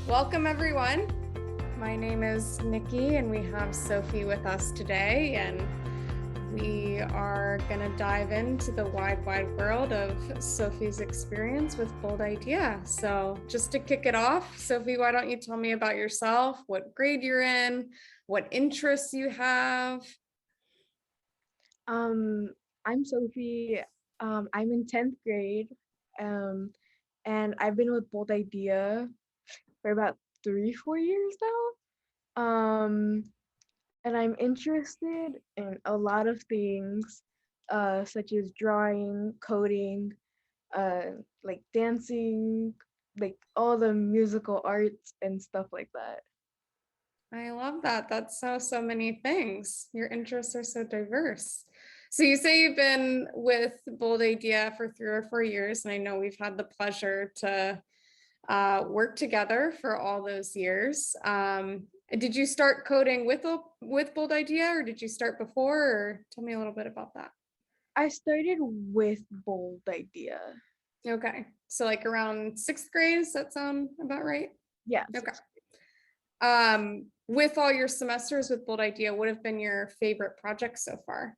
Welcome everyone. My name is Nikki and we have Sophie with us today, and we are going to dive into the wide world of Sophie's experience with Bold Idea. So just to kick it off, Sophie, why don't you tell me about yourself, what grade you're in, what interests you have? I'm Sophie. I'm in 10th grade. Um, and I've been with Bold Idea for about 3, 4 years now. And I'm interested in a lot of things, such as drawing, coding, uh, like dancing, like all the musical arts and stuff like that. I love that. That's so many things. Your interests are so diverse. So you say you've been with Bold Idea for 3 or 4 years, and I know we've had the pleasure to work together for all those years. Did you start coding with Bold Idea, or did you start before? Or tell me a little bit about that. I started with Bold Idea. Okay, so like around sixth grade, does that sound about right? Yeah, Okay. With all your semesters with Bold Idea, what have been your favorite projects so far?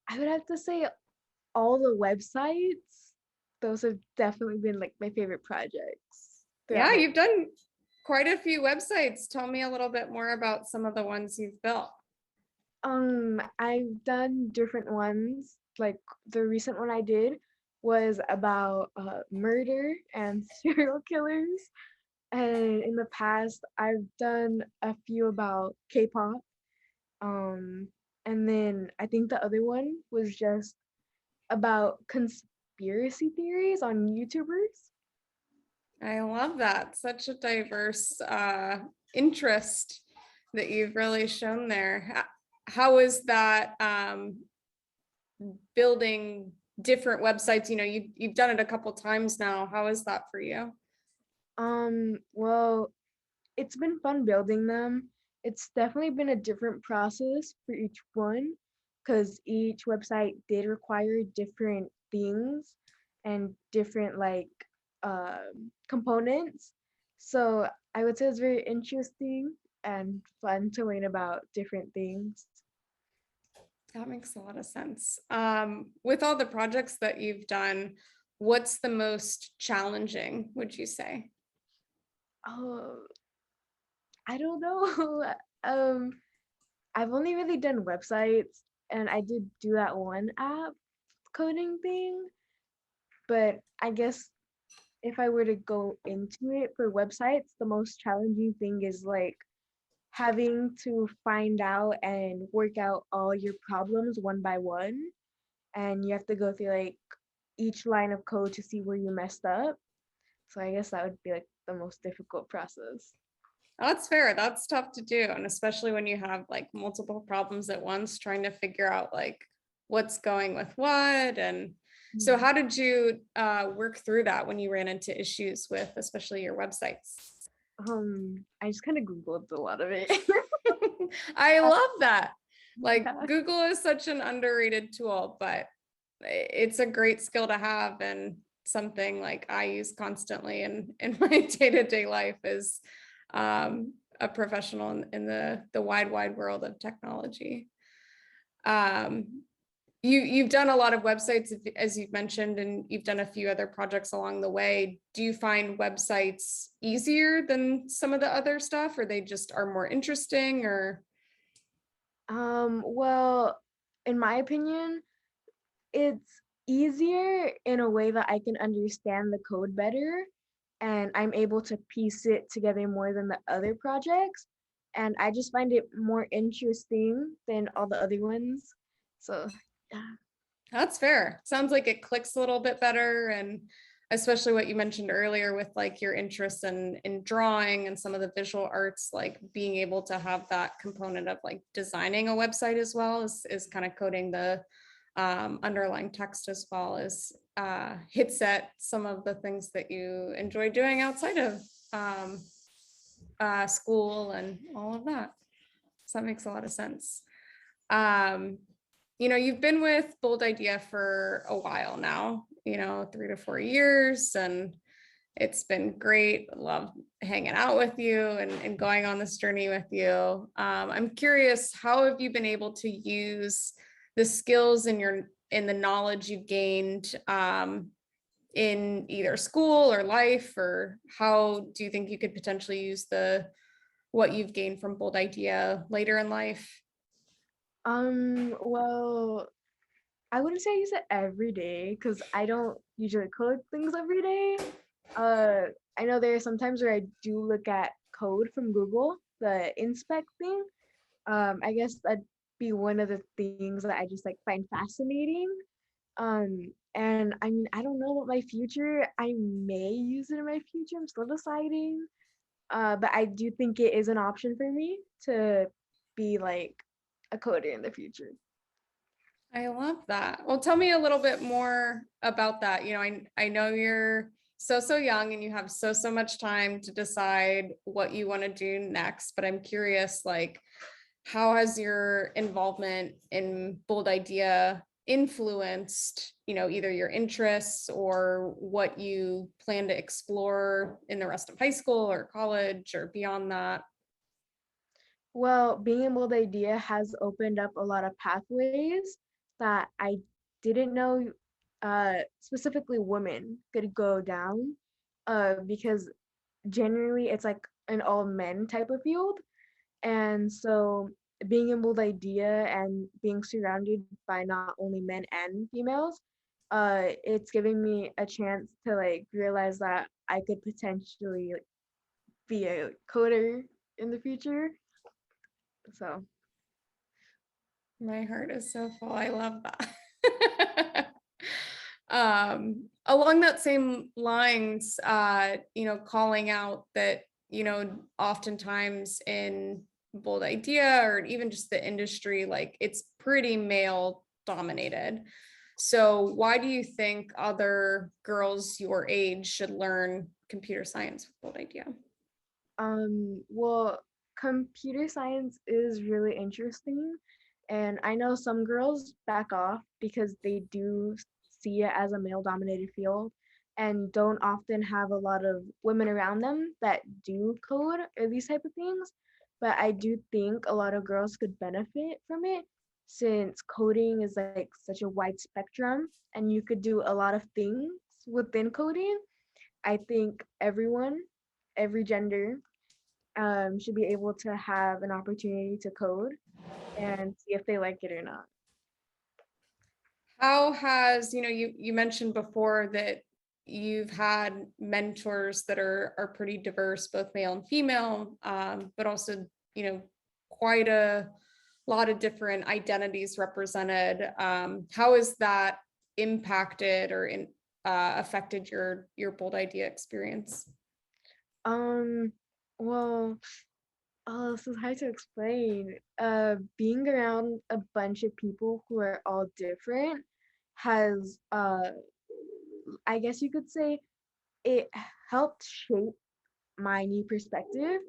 I would have to say all the websites, those have definitely been like my favorite projects throughout Yeah, my. you've done quite a few websites. Tell me a little bit more about some of the ones you've built. I've done different ones. Like the recent one I did was about murder and serial killers. And in the past, I've done a few about K-pop. Um, and then I think the other one was just about conspiracy theories on YouTubers. I love that. Such a diverse interest that you've really shown there. How is that building different websites? You know, you've done it a couple times now. How is that for you? Well, it's been fun building them. It's definitely been a different process for each one because each website did require different things and different components. So I would say it's very interesting and fun to learn about different things. That makes a lot of sense. With all the projects that you've done, what's the most challenging, would you say? Oh, I don't know. um, I've only really done websites and I did do that one app coding thing, but I guess if I were to go into it for websites, the most challenging thing is like having to find out and work out all your problems one by one. And you have to go through like each line of code to see where you messed up. So I guess that would be like the most difficult process. That's fair. That's tough to do. And especially when you have like multiple problems at once, trying to figure out like what's going with what. And so Mhm. how did you work through that when you ran into issues with especially your websites? I just kind of Googled a lot of it. I love that. Like Yeah. Google is such an underrated tool, but it's a great skill to have, and something like I use constantly in my day-to-day life as a professional in the wide world of technology. Um, you've done a lot of websites, as you've mentioned, and you've done a few other projects along the way. Do you find websites easier than some of the other stuff, or they just are more interesting? Or Well, in my opinion, it's easier in a way that I can understand the code better and I'm able to piece it together more than the other projects. And I just find it more interesting than all the other ones. So, yeah. that's fair. Sounds like it clicks a little bit better, and especially what you mentioned earlier with like your interest in drawing and some of the visual arts, like being able to have that component of like designing a website as well is kind of coding the underlying text as well as hits at some of the things that you enjoy doing outside of um, school and all of that. So that makes a lot of sense. Um, you've been with Bold Idea for a while now, 3 to 4 years, and It's been great. Love hanging out with you and going on this journey with you. I'm curious, how have you been able to use the skills and in the knowledge you've gained in either school or life, or how do you think you could potentially use what you've gained from Bold Idea later in life? Well, I wouldn't say I use it every day because I don't usually code things every day. Uh, I know there are some times where I do look at code from Google, the inspect thing. I guess that'd be one of the things that I just like find fascinating. And I mean, I don't know what my future, I may use it in my future. I'm still deciding. But I do think it is an option for me to be like a coder in the future. I love that. Well, tell me a little bit more about that. I know you're so young and you have so much time to decide what you want to do next, but I'm curious, like, how has your involvement in Bold Idea influenced, either your interests or what you plan to explore in the rest of high school or college or beyond that? Well, being a Bold Idea has opened up a lot of pathways that I didn't know specifically women could go down because generally it's like an all men type of field. And so being a Bold Idea and being surrounded by not only men and females, it's giving me a chance to like realize that I could potentially like, be a coder in the future. So My heart is so full. I love that. Along that same lines, calling out that, oftentimes in Bold Idea or even just the industry, like it's pretty male dominated. So why do you think other girls your age should learn computer science with Bold Idea? Well, computer science is really interesting, and I know some girls back off because they do see it as a male-dominated field and don't often have a lot of women around them that do code or these type of things. But I do think a lot of girls could benefit from it since coding is like such a wide spectrum and you could do a lot of things within coding. I think everyone, every gender should be able to have an opportunity to code and see if they like it or not. How has, you mentioned before that you've had mentors that are pretty diverse, both male and female, but also, quite a lot of different identities represented. How has that impacted or affected your Bold Idea experience? Um, well, oh, this is hard to explain. Being around a bunch of people who are all different has, I guess you could say, it helped shape my new perspective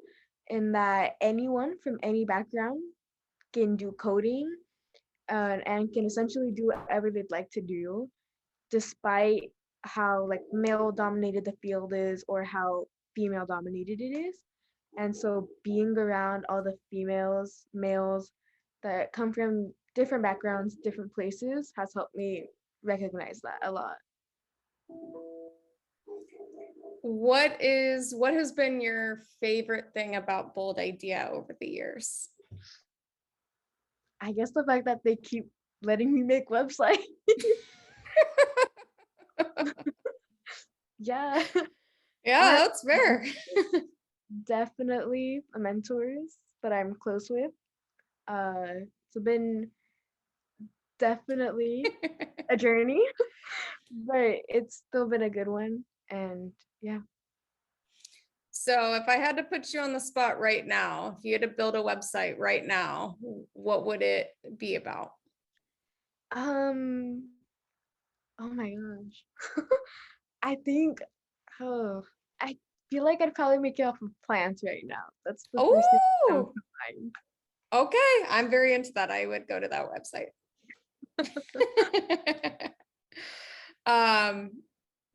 in that anyone from any background can do coding and can essentially do whatever they'd like to do, despite how like male dominated the field is or how female dominated it is. And so being around all the females, males that come from different backgrounds, different places has helped me recognize that a lot. What has been your favorite thing about Bold Idea over the years? I guess the fact that they keep letting me make websites. Yeah. Yeah, Uh, that's fair. definitely mentors that I'm close with. It's been definitely a journey, but it's still been a good one. And yeah. So if I had to put you on the spot right now, if you had to build a website right now, what would it be about? Um, oh my gosh. I think, oh, I feel like I'd probably make it off of plants right now. That's the first thing that comes Oh, to mind. okay. I'm very into that. I would go to that website. um,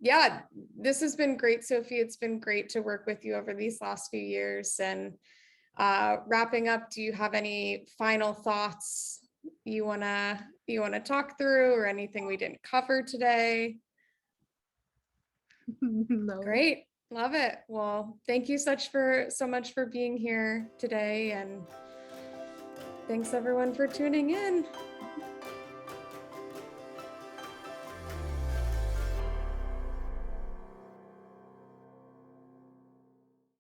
Yeah, this has been great, Sophie. It's been great to work with you over these last few years. And wrapping up, do you have any final thoughts you wanna talk through, or anything we didn't cover today? No. Great. Love it. Well, thank you so much for being here today, and thanks everyone for tuning in.